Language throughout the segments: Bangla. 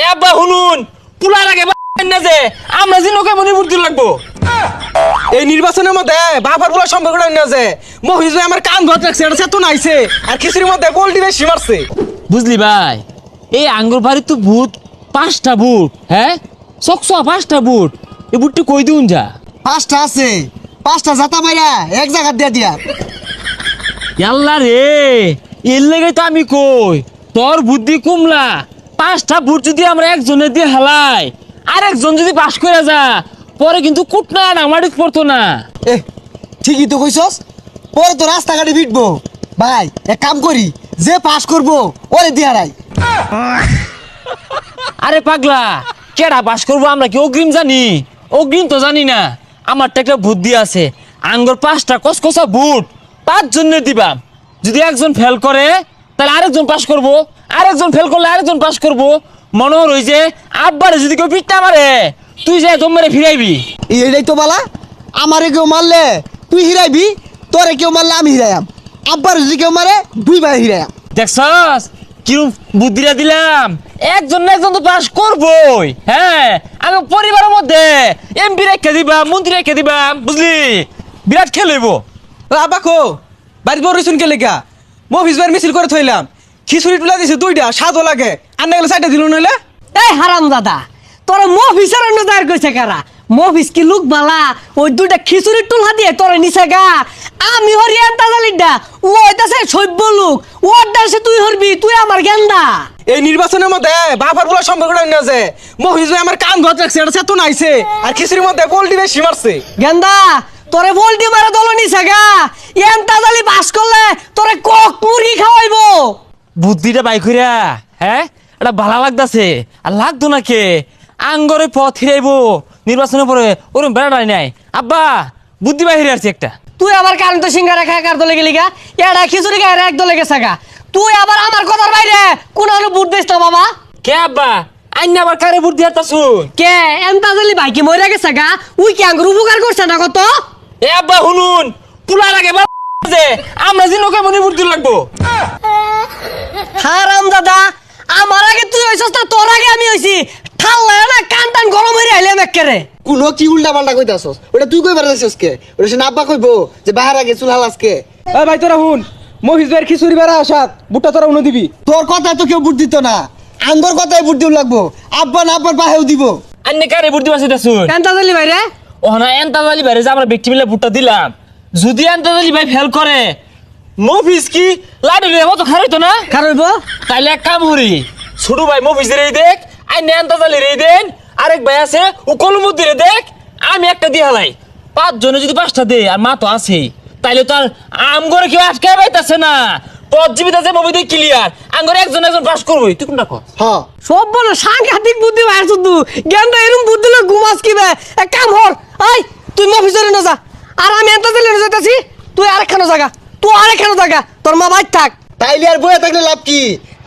এ আব্বা শুনুন, পুলার আগে না যে আমরা যে নৌকা মনে বুদ্ধি লাগবো এই নির্বাচনের মধ্যে বাবার বলার সম্পর্কটা না যে মহিজ ভাই আমার কান ধরে রাখছে, এটা চেতন আইছে আর খিচুড়ির মধ্যে পোল্ট্রি বেশি মারছে। বুঝলি ভাই, এই আঙ্গুর বাড়ির তো বুট 5টা বুট, হ্যাঁ চকচা 5টা বুট, এই বুটটা কই দিউন যা 5টা আছে, 5টা জাতা মাইরা এক জায়গা দিয়া দিয়া। আল্লাহ রে, এর লেগে তো আমি কই তোর বুদ্ধি কুমলা। 5টা বুট যদি আমরা একজনের দিয়ে হেলাই, আরেকজন যদি পাস করে যা, পরে কিন্তু কুটনা না মাটিত পড়তো না। এ ঠিকই তো কইছস, পরে তো রাস্তাঘাটে ভিড়বো। ভাই এক কাম করি, যে পাস করবো ওরে দিয়া রাই। আরে পাগলা, কেডা পাস করবো আমরা কি অগ্রিম জানি? অগ্রিম তো জানি না। আমার তো একটা বুদ্ধি আছে, আঙ্গুর 5টা কসকসা বুট 5 জনের দিবাম। যদি একজন ফেল করে তাহলে আরেকজন পাস করব, আরেকজন ফেল করলে আরেকজন পাস করব। মনে হল যে আব্বারে যদি কেউ পিঠটা মারে, তুই যে দম মেরে ফিরাইবি। এইটাই তো বালা, আমারে কেউ মারলে তুই হিরাইবি, তোরে কেউ মারলে আমি হিরাইয়াম, আব্বার যদি কেউ মারে 2 ভাই হিরাইয়াম। দেখছস কিরম বুদ্ধিটা দিলাম? একজন না একজন তো পাস করবই। হ্যাঁ, আমি পরিবারের মধ্যে এমপি রেখে দিবাম, মন্ত্রী রেখে দিবাম, বুঝলি? বিরাট খেল হইব। আব্বা খো বাড়ি বড় রইছুন কে লেখা মহিজ ভাইয়ের মিছিল করে থইলাম, খিচুড়ি টুলা দিছে 2টা, স্বাদও লাগে, আর না গেলে 4টা দিল নইলে। এই হারাম দাদা, তোরা মফিসের অন্য দায়ের কইছে কারা? মফিস কি লুক বালা? ওই 2টা খিচুড়ির টুলহা দিয়ে তোরে নিছে গা। আমি হরি আন্তাজালিডা, ও হইতাছে সভ্য লোক, ওর দাসে তুই হরবি, তুই আমার গেন্দা। এই নির্বাচনের মধ্যে বাবার বলার সম্পর্কটা না যে মহিজ ভাই আমার কান ধরে রাখছে, এটা চেতন আইছে আর খিচুড়ির মধ্যে পোল্ট্রি বেশি মারছে। গেন্দা তোরে বলটি মারা দল নিছে গা। এন্তাজালি পাস করলে তোরে কক মুরগি খাওয়াইবো। বুদ্ধিটা বাই কইরা, হ্যাঁ এটা ভালো লাগতাছে। আর লাগতো না কে আঙ্গরে পথ হিরাইবো নির্বাচনের পরে, ওরম বেড়াটাই নাই। আব্বা বুদ্ধি বাহিরে আসছে একটা। তুই আবার কারেন্ট সিঙ্গারা খায় কার দলে গেলি গা? এরা খিচুড়ি খায় এক দলে গেছে গা। তুই আবার আমার কথার বাইরে কোন বুট দিস না বাবা। কে আব্বা, আইন আবার কারে বুদ্ধি হারতাছু? কে এন্তাজালি ভাই কি মরে গেছে গা? উই কি আঙ্গুর উপকার করছে না কত? এ আব্বা শুনুন, পুলার আগে যে আমরা যে নৌকা মনে বুদ্ধি লাগবো। হারাম দাদা, আমার আগে তুই হইছস না, তোর আগে আমি হইছি। ঠাল্লা না কান টান গরম হইরে আইলাম একেরে। কোনো কি উল্টা পাল্টা কইতাছস? ওটা তুই কই পারছিস কে? ওটা সে আব্বা কইবো যে বাহার আগে চুল হালাস কে? এ ভাই তোরা হুন, মহিজ ভাইয়ের খিচুড়ি বেড়া আসাত বুটটা তোরা উনো দিবি। তোর কথায় তো কেউ বুট দিত না, আঙ্গর কথায় বুট দিও লাগবো। আব্বা না আব্বার বাহেও দিব। আন্নে কারে বুদ্ধি বাঁচাইতাছু? এন্তাজালি ভাই রে, ও না এন্তাজালি ভাই যে আমরা ব্যক্তি মিলে ভোটটা দিলাম, যদি এন্তাজালি ভাই ফেল করে মফিস কি লাডুলের মতো খারাইতো না? খারইব তাইলে এক কাম করি, ছোট ভাই মফিসের এই দেখ, আইনে এন্তাজালির এই দেন, আরেক ভাই আছে ও কলমুদ্দির দেখ, আমি একটা দিয়ে হালাই। 5 জনে যদি 5টা দে, আর মা তো আছেই, তাইলে তো আর আম করে কেউ আটকে পাইতাছে না। পথ জীবিত আছে মবি দিয়ে ক্লিয়ার, আঙ্গরে একজন একজন পাস করবই। তুই কোনটা কর? হ্যাঁ সব বলো সাংঘাতিক বুদ্ধি ভাই শুধু জ্ঞানটা এরকম বুদ্ধি লোক ঘুমাস কি বে? এক কাম হর, আই তুই মফিসের না যা, আর আমি এন্তাজালি না যাইতাছি। তুই আরেকখানে জায়গা, তুই আরেকখানে জায়গা, তোর মা বাইর থাক। তাইলে আর বয়ে থাকলে লাভ কি?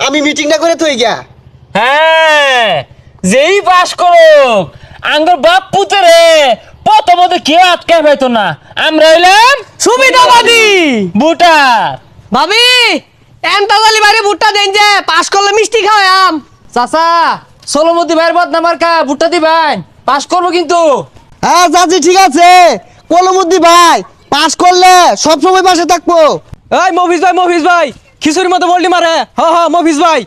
আমি মিটিংটা করে থই গিয়া। হ্যাঁ, যেই পাস করুক আঙ্গর বাপ পুতরে প্রথমত কেউ আটকে পাইতো না। আমরা হইলাম সুবিধাবাদী বুটার। ভাবি এন্তাজালি বাইরে ভুট্টা দেন যে পাস করলে মিষ্টি খাওয়াম। চাচা সোলমতি ভাইয়ের বদনা মার্কা ভুট্টা দিবেন, পাস করবো কিন্তু। হ্যাঁ চাচি ঠিক আছে, কলমুদ্দি ভাই পাস করলে সব সময় পাশে থাকবো। এই মফিজ ভাই খিচুড়ির মধ্যে পোল্ট্রি মারে, হ হ মফিজ ভাই।